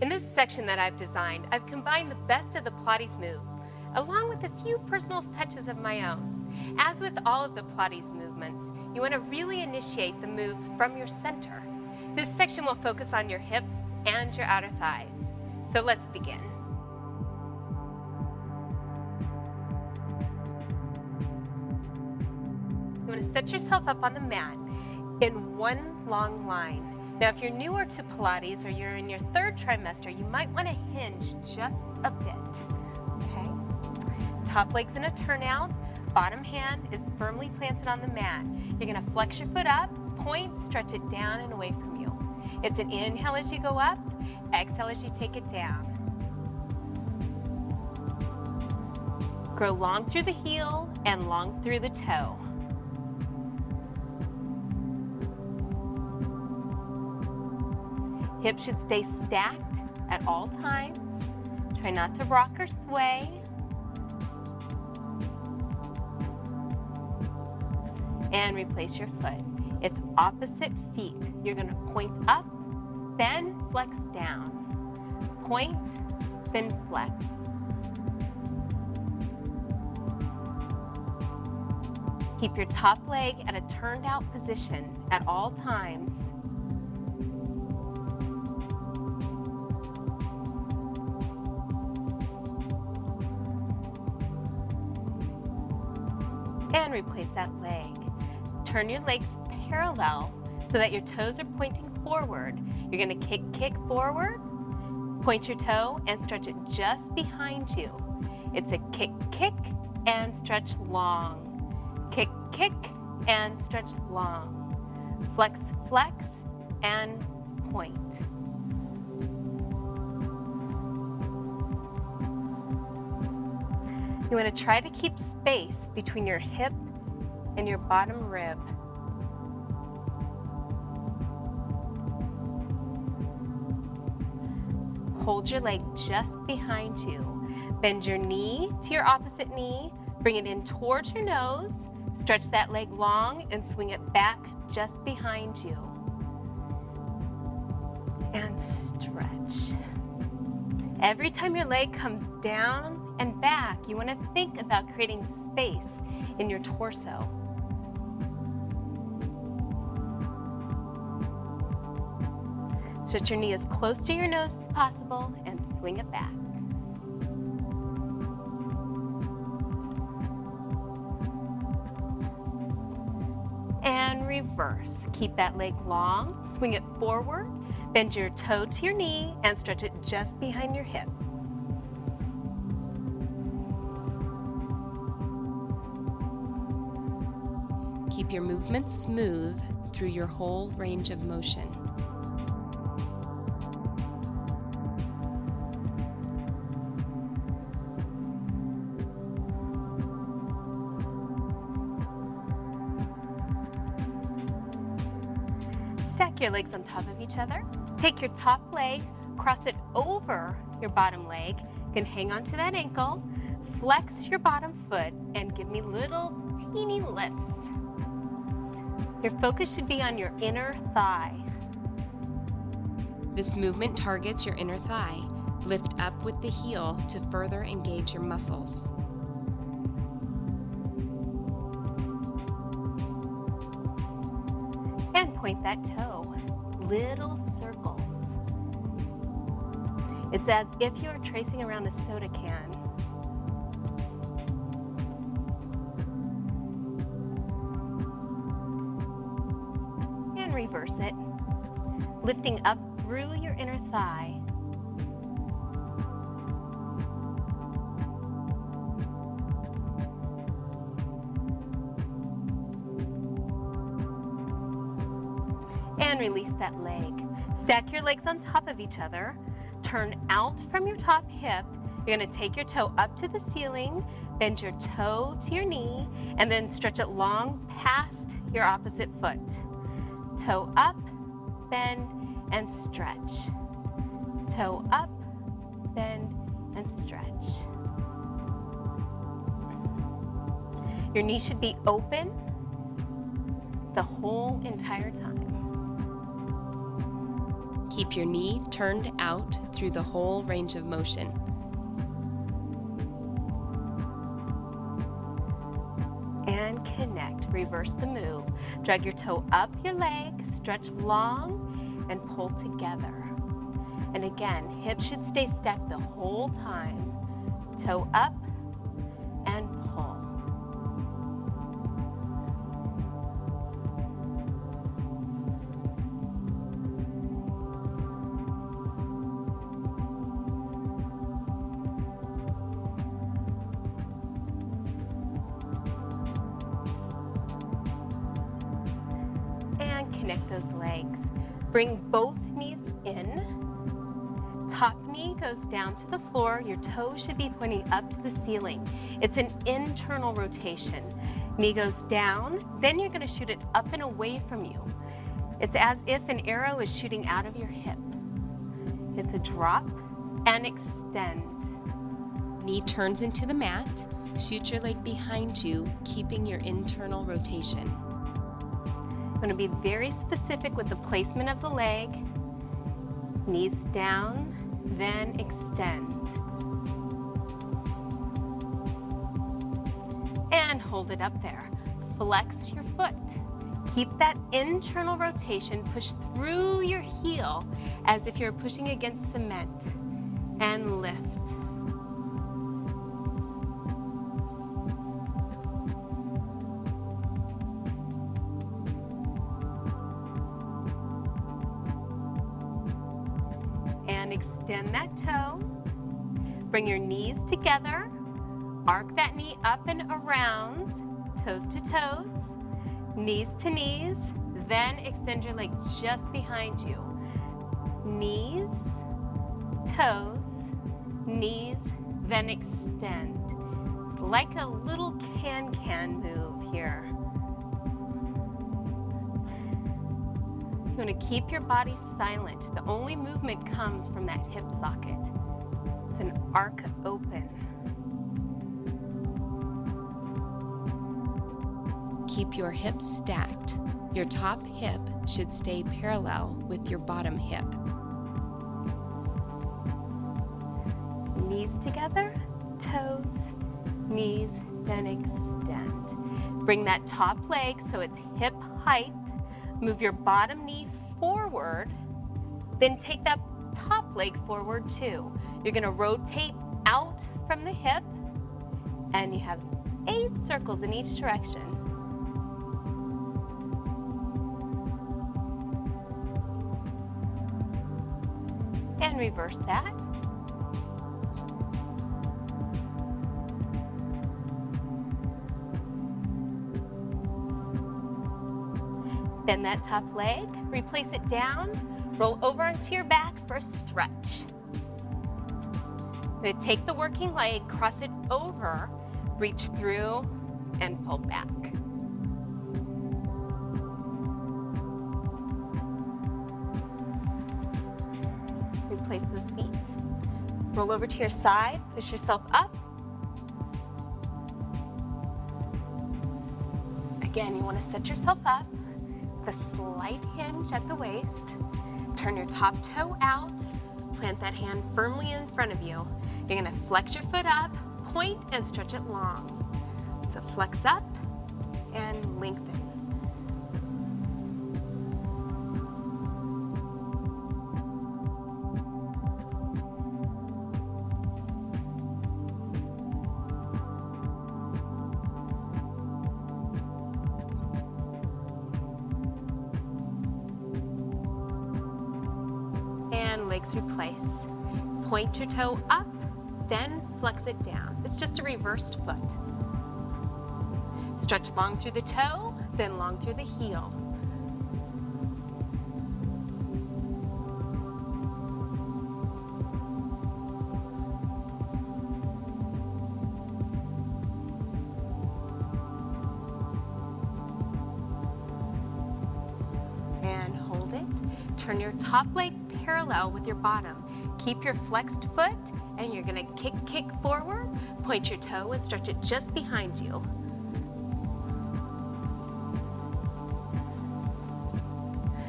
In this section that I've designed, I've combined the best of the Pilates moves, along with a few personal touches of my own. As with all of the Pilates movements, you want to really initiate the moves from your center. This section will focus on your hips and your outer thighs. So let's begin. You want to set yourself up on the mat in one long line. Now, if you're newer to Pilates or you're in your third trimester, you might want to hinge just a bit. Okay? Top leg's in a turnout. Bottom hand is firmly planted on the mat. You're going to flex your foot up, point, stretch it down and away from you. It's an inhale as you go up, exhale as you take it down. Grow long through the heel and long through the toe. Hips should stay stacked at all times. Try not to rock or sway. And replace your foot. It's opposite feet. You're going to point up, then flex down. Point, then flex. Keep your top leg at a turned out position at all times. And replace that leg. Turn your legs parallel so that your toes are pointing forward. You're going to kick forward, point your toe, and stretch it just behind you. It's a kick, and stretch long. Kick, and stretch long. Flex, and point. You want to try to keep space between your hip and your bottom rib. Hold your leg just behind you. Bend your knee to your opposite knee. Bring it in towards your nose. Stretch that leg long and swing it back just behind you. And stretch. Every time your leg comes down and back, you want to think about creating space in your torso. Stretch your knee as close to your nose as possible and swing it back. And reverse. Keep that leg long, swing it forward, bend your toe to your knee and stretch it just behind your hip. Keep your movements smooth through your whole range of motion. Stack your legs on top of each other. Take your top leg, cross it over your bottom leg. You can hang on to that ankle. Flex your bottom foot and give me little teeny lifts. Your focus should be on your inner thigh. This movement targets your inner thigh. Lift up with the heel to further engage your muscles. And point that toe. Little circles. It's as if you're tracing around a soda can. And reverse it. Lifting up through your inner thigh. And release that leg. Stack your legs on top of each other. Turn out from your top hip. You're going to take your toe up to the ceiling, bend your toe to your knee, and then stretch it long past your opposite foot. Toe up, bend, and stretch. Toe up, bend, and stretch. Your knee should be open the whole entire time. Keep your knee turned out through the whole range of motion. And connect. Reverse the move. Drag your toe up your leg, stretch long, and pull together. And again, hips should stay stacked the whole time. Toe up and pull. And connect those legs. Bring both knees in. Top knee goes down to the floor. Your toes should be pointing up to the ceiling. It's an internal rotation. Knee goes down, then you're going to shoot it up and away from you. It's as if an arrow is shooting out of your hip. It's a drop and extend. Knee turns into the mat. Shoot your leg behind you, keeping your internal rotation. I'm going to be very specific with the placement of the leg. Knees down, then extend. And hold it up there. Flex your foot. Keep that internal rotation. Push through your heel as if you're pushing against cement. And lift. Extend that toe. Bring your knees together. Arc that knee up and around, toes to toes, knees to knees. Then extend your leg just behind you. Knees, toes, knees, then extend. It's like a little can-can move here. You want to keep your body silent. The only movement comes from that hip socket. It's an arc open. Keep your hips stacked. Your top hip should stay parallel with your bottom hip. Knees together, toes, knees, then extend. Bring that top leg so it's hip height. Move your bottom knee forward, then take that top leg forward too. You're going to rotate out from the hip, and you have 8 circles in each direction. And reverse that. Bend that top leg, replace it down, roll over onto your back for a stretch. I'm going to take the working leg, cross it over, reach through, and pull back. Replace those feet. Roll over to your side, push yourself up. Again, you want to set yourself up. The slight hinge at the waist. Turn your top toe out. Plant that hand firmly in front of you. You're going to flex your foot up, point, and stretch it long. So flex up and lengthen. And legs replace. Point your toe up, then flex it down. It's just a reversed foot. Stretch long through the toe, then long through the heel. And hold it. Turn your top leg parallel with your bottom. Keep your flexed foot, and you're going to kick forward, point your toe, and stretch it just behind you.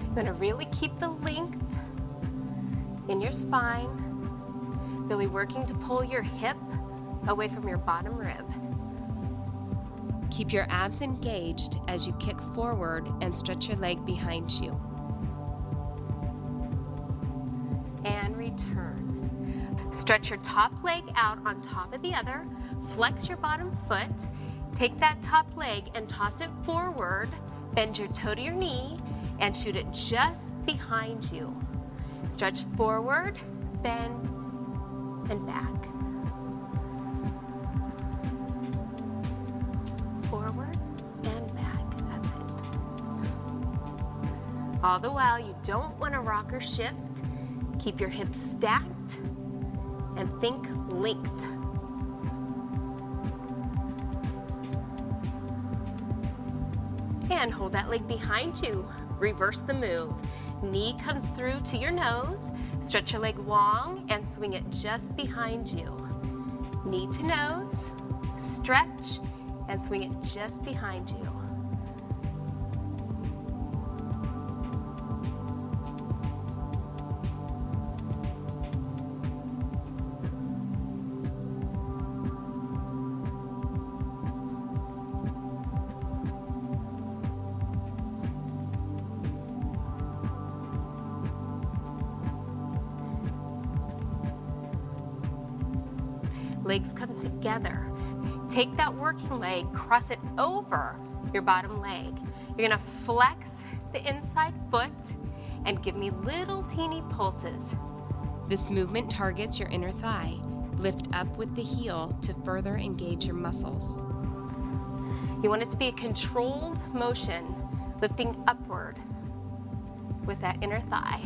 You're going to really keep the length in your spine, really working to pull your hip away from your bottom rib. Keep your abs engaged as you kick forward and stretch your leg behind you. And return. Stretch your top leg out on top of the other, flex your bottom foot, take that top leg and toss it forward, bend your toe to your knee, and shoot it just behind you. Stretch forward, bend, and back. Forward and back, that's it. All the while, you don't want to rock or shift. Keep your hips stacked and think length. And hold that leg behind you. Reverse the move. Knee comes through to your nose. Stretch your leg long and swing it just behind you. Knee to nose, stretch, and swing it just behind you. Legs come together. Take that working leg, cross it over your bottom leg. You're gonna flex the inside foot and give me little teeny pulses. This movement targets your inner thigh. Lift up with the heel to further engage your muscles. You want it to be a controlled motion, lifting upward with that inner thigh.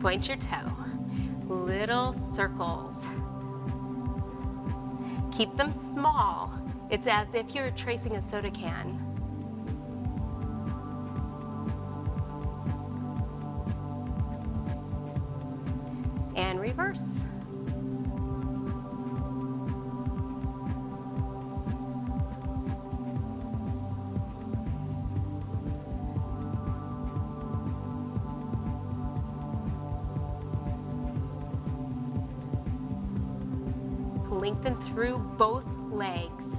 Point your toe. Little circles. Keep them small. It's as if you're tracing a soda can. And reverse. Lengthen through both legs.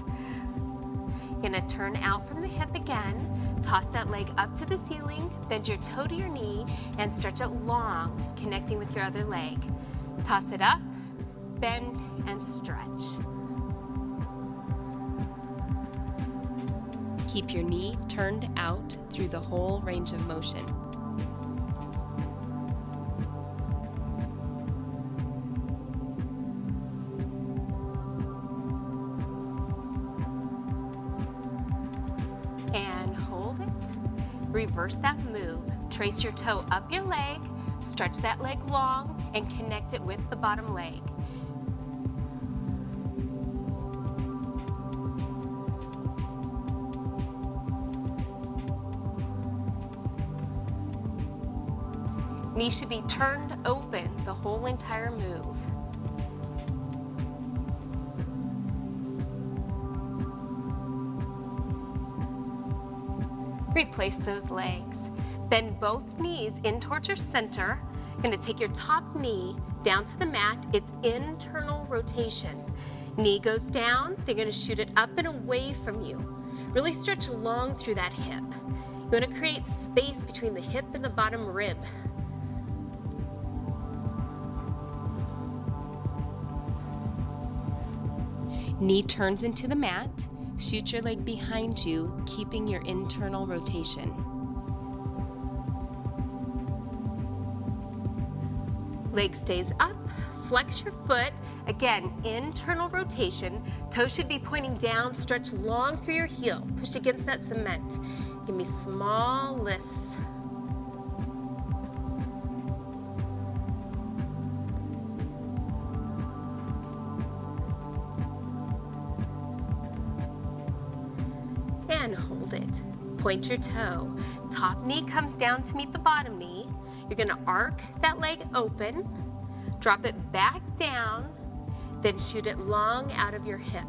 You're gonna turn out from the hip again, toss that leg up to the ceiling, bend your toe to your knee, and stretch it long, connecting with your other leg. Toss it up, bend, and stretch. Keep your knee turned out through the whole range of motion. Reverse that move. Trace your toe up your leg, stretch that leg long, and connect it with the bottom leg. Knee should be turned open the whole entire move. Replace those legs. Bend both knees in towards your center. You're going to take your top knee down to the mat. It's internal rotation. Knee goes down. They're going to shoot it up and away from you. Really stretch long through that hip. You want to create space between the hip and the bottom rib. Knee turns into the mat. Shoot your leg behind you, keeping your internal rotation. Leg stays up, flex your foot. Again, internal rotation. Toes should be pointing down, stretch long through your heel. Push against that cement. Give me small lifts. And hold it. Point your toe. Top knee comes down to meet the bottom knee. You're gonna arc that leg open, drop it back down, then shoot it long out of your hip.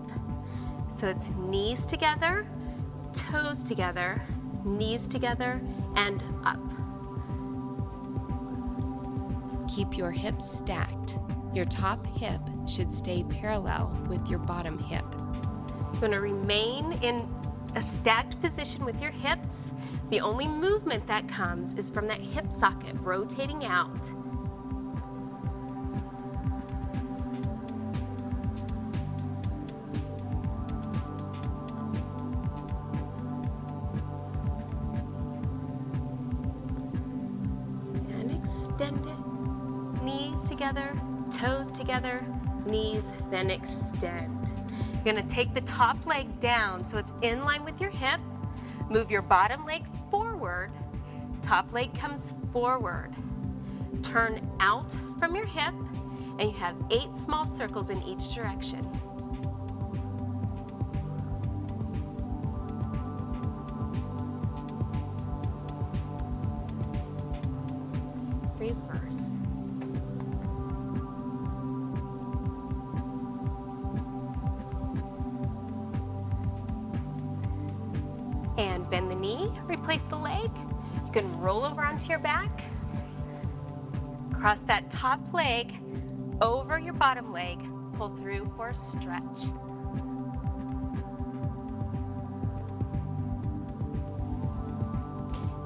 So it's knees together, toes together, knees together, and up. Keep your hips stacked. Your top hip should stay parallel with your bottom hip. You're going to remain in a stacked position with your hips. The only movement that comes is from that hip socket rotating out. And extend it. Knees together, toes together, knees, then extend. You're going to take the top leg down so it's in line with your hip. Move your bottom leg forward. Top leg comes forward. Turn out from your hip, and you have 8 small circles in each direction. Reverse. And bend the knee, replace the leg. You can roll over onto your back. Cross that top leg over your bottom leg. Pull through for a stretch.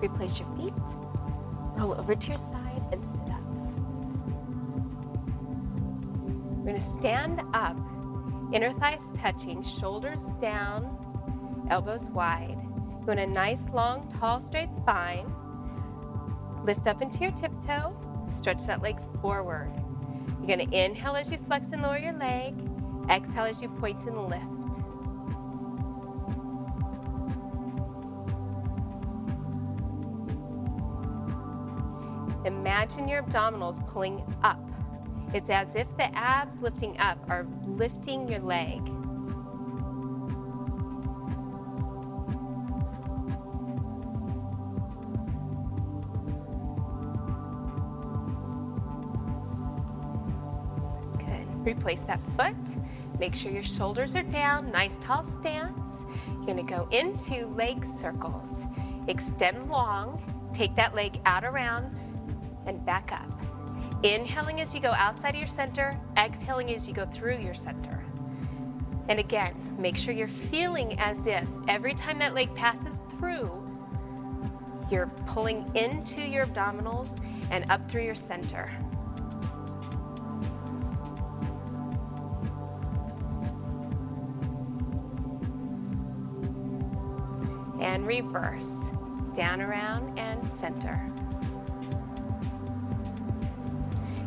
Replace your feet. Roll over to your side and sit up. We're going to stand up. Inner thighs touching, shoulders down, elbows wide. You want a nice, long, tall, straight spine. Lift up into your tiptoe. Stretch that leg forward. You're going to inhale as you flex and lower your leg. Exhale as you point and lift. Imagine your abdominals pulling up. It's as if the abs lifting up are lifting your leg. Replace that foot. Make sure your shoulders are down. Nice tall stance. You're going to go into leg circles. Extend long. Take that leg out around and back up. Inhaling as you go outside of your center. Exhaling as you go through your center. And again, make sure you're feeling as if every time that leg passes through, you're pulling into your abdominals and up through your center. And reverse, down, around, and center.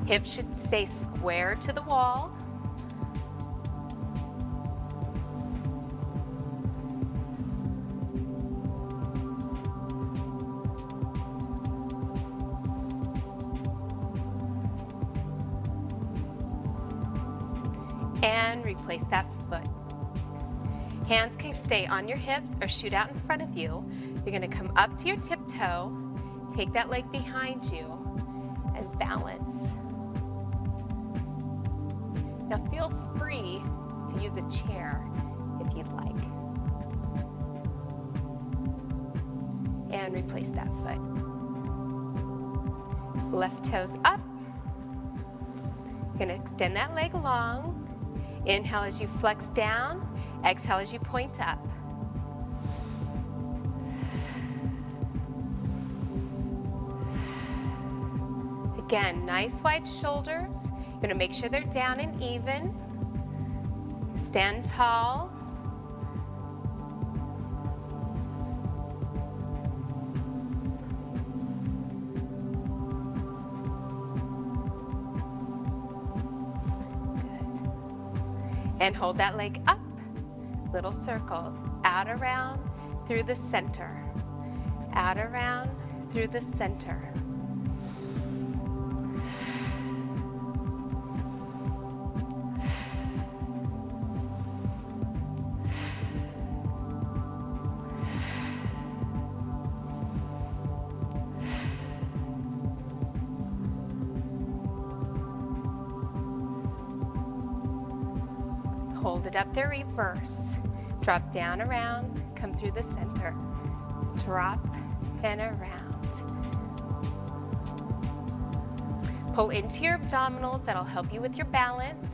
Hips should stay square to the wall. And replace that foot. Hands can stay on your hips or shoot out in front of you. You're going to come up to your tiptoe, take that leg behind you, and balance. Now feel free to use a chair if you'd like. And replace that foot. Left toes up. You're going to extend that leg long. Inhale as you flex down. Exhale as you point up. Again, nice wide shoulders. You're going to make sure they're down and even. Stand tall. Good. And hold that leg up. Little circles, out around, through the center. Out around, through the center. Hold it up there, reverse. Drop down around, come through the center. Drop and around. Pull into your abdominals. That'll help you with your balance.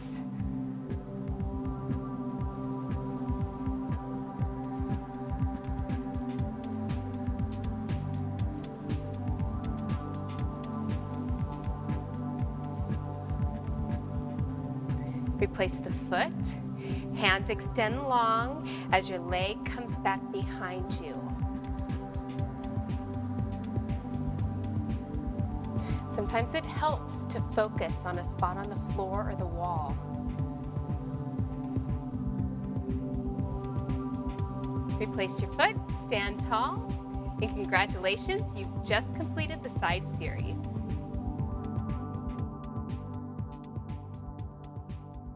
Replace the foot. Hands extend long as your leg comes back behind you. Sometimes it helps to focus on a spot on the floor or the wall. Replace your foot, stand tall, and congratulations, you've just completed the side series.